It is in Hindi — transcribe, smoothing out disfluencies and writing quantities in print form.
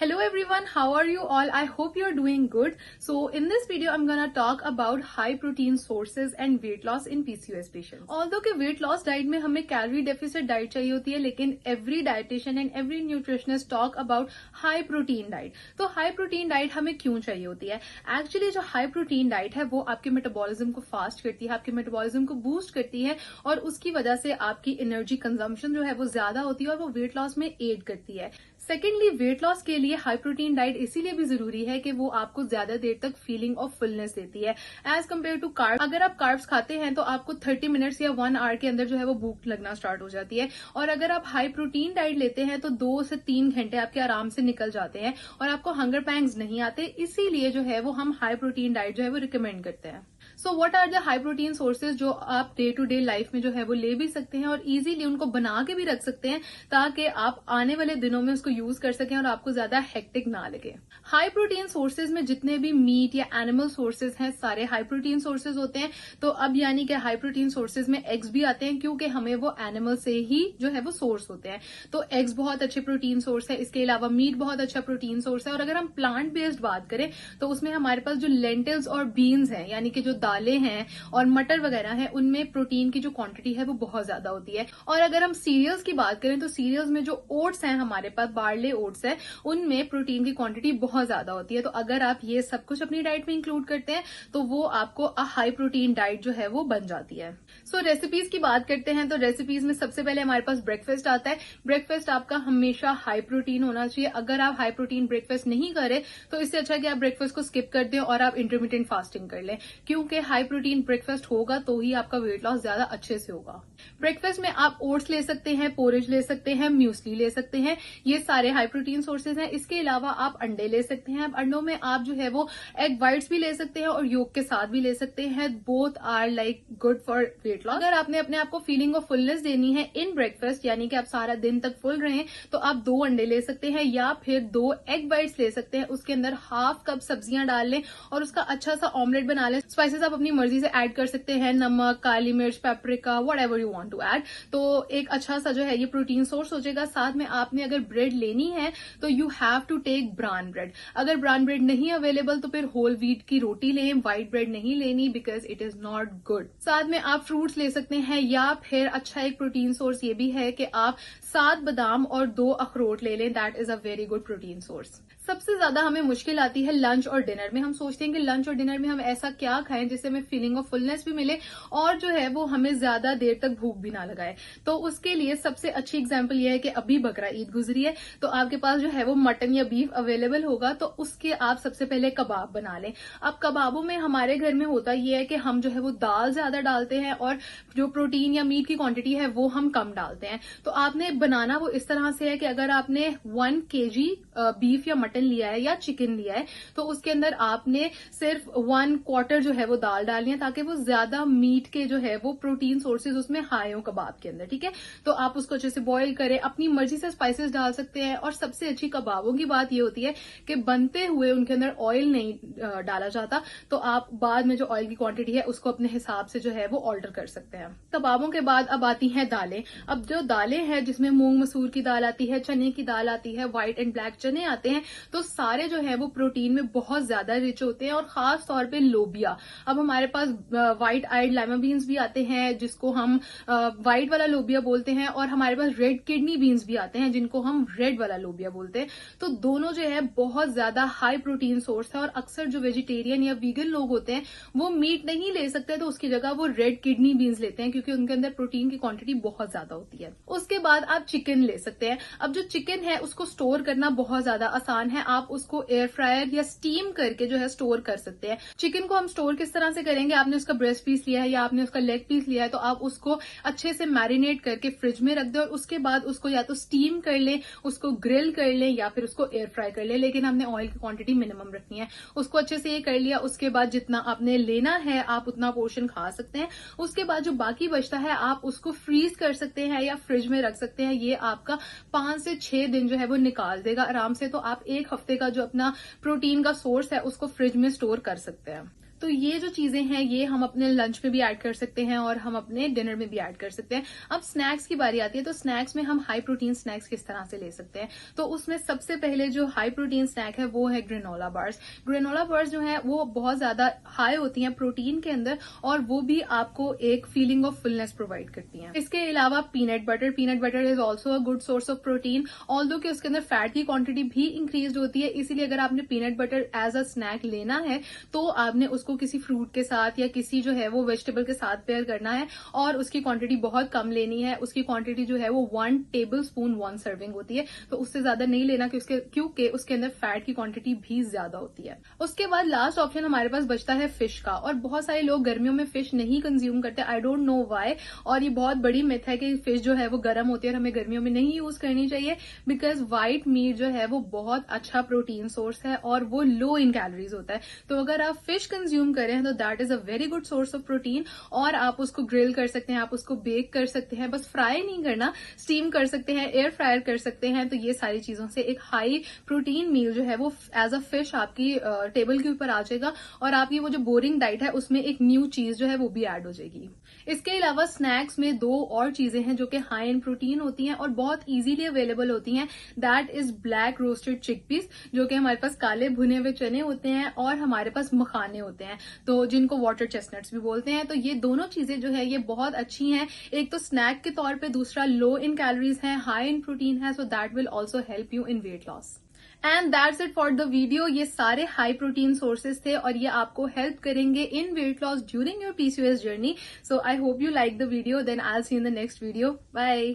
Hello everyone, how are you all? I hope you're doing good. So in this video, I'm gonna talk about high protein sources and weight loss in PCOS patients. Although कि weight loss diet में हमें calorie deficit diet चाहिए होती है, लेकिन every dietitian and every nutritionist talk about high protein diet. तो high protein diet हमें क्यों चाहिए होती है? Actually जो high protein diet है वो आपके metabolism को fast करती है, आपके metabolism को boost करती है और उसकी वजह से आपकी energy consumption जो है वो ज्यादा होती है और वो weight loss में aid करती है. सेकेंडली वेट लॉस के लिए हाई प्रोटीन डाइट इसीलिए भी जरूरी है कि वो आपको ज्यादा देर तक फीलिंग ऑफ फुलनेस देती है एज कम्पेयर टू कार्ब. अगर आप कार्ब्स खाते हैं तो आपको 30 मिनट्स या 1 आवर के अंदर जो है वो भूख लगना स्टार्ट हो जाती है और अगर आप हाई प्रोटीन डाइट लेते हैं तो 2 से 3 घंटे आपके आराम से निकल जाते हैं और आपको हंगर पैंग्स नहीं आते. इसीलिए जो है वो हम हाई प्रोटीन डाइट जो है वो रिकमेंड करते हैं. So what are the high protein sources जो आप डे टू डे लाइफ में जो है वो ले भी सकते हैं और इजीली उनको बना के भी रख सकते हैं ताकि आप आने वाले दिनों में उसको यूज कर सकें और आपको ज्यादा हेक्टिक ना लगे. हाई प्रोटीन सोर्सेज में जितने भी मीट या एनिमल सोर्सेज हैं सारे हाई प्रोटीन सोर्सेज होते हैं. तो अब यानी कि हाई प्रोटीन सोर्सेज में एग्स भी आते हैं क्योंकि हमें वो एनिमल से ही जो है वो सोर्स होते हैं. तो एग्स बहुत अच्छे प्रोटीन सोर्स है. इसके अलावा मीट बहुत अच्छा प्रोटीन सोर्स है. और अगर हम प्लांट बेस्ड बात करें तो उसमें हमारे पास जो लेंटिल्स और बीन्स हैं यानी कि जो दालें हैं और मटर वगैरह हैं उनमें प्रोटीन की जो क्वांटिटी है वो बहुत ज्यादा होती है. और अगर हम सीरियल्स की बात करें तो सीरियल्स में जो ओट्स हैं हमारे पास बार्ले ओट्स है उनमें प्रोटीन की क्वांटिटी बहुत ज्यादा होती है. तो अगर आप ये सब कुछ अपनी डाइट में इंक्लूड करते हैं तो वो आपको हाई प्रोटीन डाइट जो है वो बन जाती है. सो रेसिपीज की बात करते हैं तो रेसिपीज में सबसे पहले हमारे पास ब्रेकफास्ट आता है. ब्रेकफास्ट आपका हमेशा हाई प्रोटीन होना चाहिए. अगर आप हाई प्रोटीन ब्रेकफास्ट नहीं करें तो इससे अच्छा कि आप ब्रेकफास्ट को स्किप कर दें और आप इंटरमीडिएट फास्टिंग कर लें क्योंकि हाई प्रोटीन ब्रेकफास्ट होगा तो ही आपका वेट लॉस ज्यादा अच्छे से होगा. ब्रेकफास्ट में आप ओट्स ले सकते हैं, पोरेज ले सकते हैं, म्यूसली ले सकते हैं. ये सारे हाई प्रोटीन सोर्सेज हैं. इसके अलावा आप अंडे ले सकते हैं. अंडों में आप जो है वो एग व्हाइट्स भी ले सकते हैं और योग के साथ भी ले सकते हैं. Both are like good for weight loss. अगर आपने अपने आप को फीलिंग ऑफ फुलनेस देनी है इन ब्रेकफास्ट यानी कि आप सारा दिन तक फुल रहे तो आप 2 अंडे ले सकते हैं या फिर 2 एग व्हाइट्स ले सकते हैं. उसके अंदर हाफ कप सब्जियां डाल लें और उसका अच्छा सा ऑमलेट बना लें. स्पाइसेस आप अपनी मर्जी से ऐड कर सकते हैं, नमक, काली मिर्च, paprika, whatever you want to add. तो एक अच्छा सा जो है ये प्रोटीन सोर्स हो जाएगा. साथ में आपने अगर ब्रेड लेनी है तो you have to take brown bread. अगर ब्राउन ब्रेड नहीं अवेलेबल तो फिर होल व्हीट की रोटी लें. व्हाइट ब्रेड नहीं लेनी because it is not good. साथ में आप फ्रूट्स ले सकते हैं या फिर अच्छा एक प्रोटीन सोर्स ये भी है कि आप 7 बादाम और 2 अखरोट ले लें. That is a very good protein source. सबसे ज्यादा हमें मुश्किल आती है लंच और डिनर में. हम सोचते हैं कि लंच और डिनर में हम ऐसा क्या खाएं जिससे हमें फीलिंग ऑफ फुलनेस भी मिले और जो है वो हमें ज्यादा देर तक भूख भी ना लगाए. तो उसके लिए सबसे अच्छी एग्जांपल ये है कि अभी बकरा ईद गुजरी है तो आपके पास जो है वो मटन या बीफ अवेलेबल होगा तो उसके आप सबसे पहले कबाब बना लें. अब कबाबों में हमारे घर में होता ये है कि हम जो है वो दाल ज्यादा डालते हैं और जो प्रोटीन या मीट की क्वांटिटी है वो हम कम डालते हैं. तो आपने बनाना वो इस तरह से है कि अगर आपने 1 kg बीफ या मटन लिया है या चिकन लिया है तो उसके अंदर आपने सिर्फ 1/4 जो है वो दाल डालनी है ताकि वो ज्यादा मीट के जो है वो प्रोटीन सोर्सेज उसमें हाई हो कबाब के अंदर. ठीक है, तो आप उसको अच्छे से बॉईल करें. अपनी मर्जी से स्पाइसेस डाल सकते हैं और सबसे अच्छी कबाबों की बात ये होती है कि बनते हुए उनके अंदर ऑयल नहीं डाला जाता तो आप बाद में जो ऑयल की क्वांटिटी है उसको अपने हिसाब से जो है वो ऑल्टर कर सकते हैं. कबाबों के बाद अब आती हैं दालें. अब जो दालें हैं जिसमें मूंग मसूर की दाल आती है, चने की दाल आती है, व्हाइट एंड ब्लैक चने आते हैं तो सारे जो है वो प्रोटीन में बहुत ज्यादा रिच होते हैं और खास तौर पे लोबिया. अब हमारे पास व्हाइट आइड लाइमा बीन्स भी आते हैं जिसको हम व्हाइट वाला लोबिया बोलते हैं और हमारे पास रेड किडनी बीन्स भी आते हैं जिनको हम रेड वाला लोबिया बोलते हैं. तो दोनों जो है बहुत ज्यादा हाई प्रोटीन सोर्स है और अक्सर जो वेजिटेरियन या वीगन लोग होते हैं वो मीट नहीं ले सकते तो उसकी जगह वो रेड किडनी बीन्स लेते हैं क्योंकि उनके अंदर प्रोटीन की क्वांटिटी बहुत ज्यादा होती है. उसके बाद आप चिकन ले सकते हैं. अब जो चिकन है उसको स्टोर करना बहुत ज्यादा आसान है. आप उसको एयर फ्रायर या स्टीम करके जो है स्टोर कर सकते हैं. चिकन को हम स्टोर किस तरह से करेंगे, आपने उसका ब्रेस्ट पीस लिया है या आपने उसका लेग पीस लिया है तो आप उसको अच्छे से मैरिनेट करके फ्रिज में रख दें और उसके बाद उसको या तो स्टीम कर लें, उसको ग्रिल कर लें या फिर उसको एयर फ्राई कर लें. लेकिन हमने ऑयल की क्वांटिटी मिनिमम रखनी है. उसको अच्छे से ये कर लिया. उसके बाद जितना आपने लेना है आप उतना पोर्शन खा सकते हैं. उसके बाद जो बाकी बचता है आप उसको फ्रीज कर सकते हैं या फ्रिज में रख सकते हैं. ये आपका 5 से 6 दिन जो है वो निकाल देगा आराम से. तो आप 1 हफ्ते का जो अपना प्रोटीन का सोर्स है उसको फ्रिज में स्टोर कर सकते हैं. तो ये जो चीजें हैं ये हम अपने लंच में भी ऐड कर सकते हैं और हम अपने डिनर में भी ऐड कर सकते हैं। अब स्नैक्स की बारी आती है, तो स्नैक्स में हम हाई प्रोटीन स्नैक्स किस तरह से ले सकते हैं। तो उसमें सबसे पहले जो हाई प्रोटीन स्नैक है वो है ग्रेनोला बार्स। ग्रेनोला बार्स जो है वो बहुत ज्यादा हाई होती हैं प्रोटीन के अंदर, और वो भी आपको एक फीलिंग ऑफ फुलनेस प्रोवाइड करती हैं। इसके अलावा peanut butter is also a good source of protein, although कि उसके अंदर फैट की क्वांटिटी भी इंक्रीज होती है। इसीलिए अगर आपने peanut butter as a snack लेना है तो आपने उसको किसी फ्रूट के साथ या किसी जो है वो वेजिटेबल के साथ पेयर करना है, और उसकी क्वांटिटी बहुत कम लेनी है। उसकी क्वांटिटी जो है वो 1 टेबल स्पून 1 सर्विंग होती है, तो उससे ज्यादा नहीं लेना क्योंकि उसके अंदर फैट की क्वांटिटी भी ज्यादा होती है। उसके बाद लास्ट ऑप्शन हमारे पास बचता है फिश का, और बहुत सारे लोग गर्मियों में फिश नहीं कंज्यूम करते, आई डोंट नो व्हाई। और ये बहुत बड़ी मिथ है कि फिश जो है वो गर्म होती है और हमें गर्मियों में नहीं यूज करनी चाहिए, बिकॉज व्हाइट मीट जो है वो बहुत अच्छा प्रोटीन सोर्स है और वो लो इन कैलोरीज होता है। तो अगर आप फिश कंज्यूम करें तो that is a very good source of protein, और आप उसको ग्रिल कर सकते हैं, आप उसको बेक कर सकते हैं, बस फ्राई नहीं करना, स्टीम कर सकते हैं, एयर फ्रायर कर सकते हैं। तो ये सारी चीजों से एक हाई प्रोटीन मील जो है वो एज अ फिश आपकी टेबल के ऊपर आ जाएगा, और आपकी वो जो बोरिंग डाइट है उसमें एक न्यू चीज जो है वो भी ऐड हो जाएगी। इसके अलावा स्नैक्स में 2 और चीजें हैं जो कि हाई इन प्रोटीन होती हैं और बहुत इजीली अवेलेबल होती हैं। That is black roasted chickpeas, जो कि हमारे पास काले भुने हुए चने होते हैं, और हमारे पास मखाने होते हैं, तो जिनको वाटर चेस्टनट्स भी बोलते हैं। तो ये दोनों चीजें जो है ये बहुत अच्छी हैं, एक तो स्नैक के तौर पे, दूसरा लो इन कैलोरीज है, हाई इन प्रोटीन है, so that will also help you in weight loss. And that's it for the video. ये सारे हाई प्रोटीन सोर्सेज थे और ये आपको हेल्प करेंगे in weight loss during your PCOS journey. So I hope you like the video, then I will see you in the next video. Bye.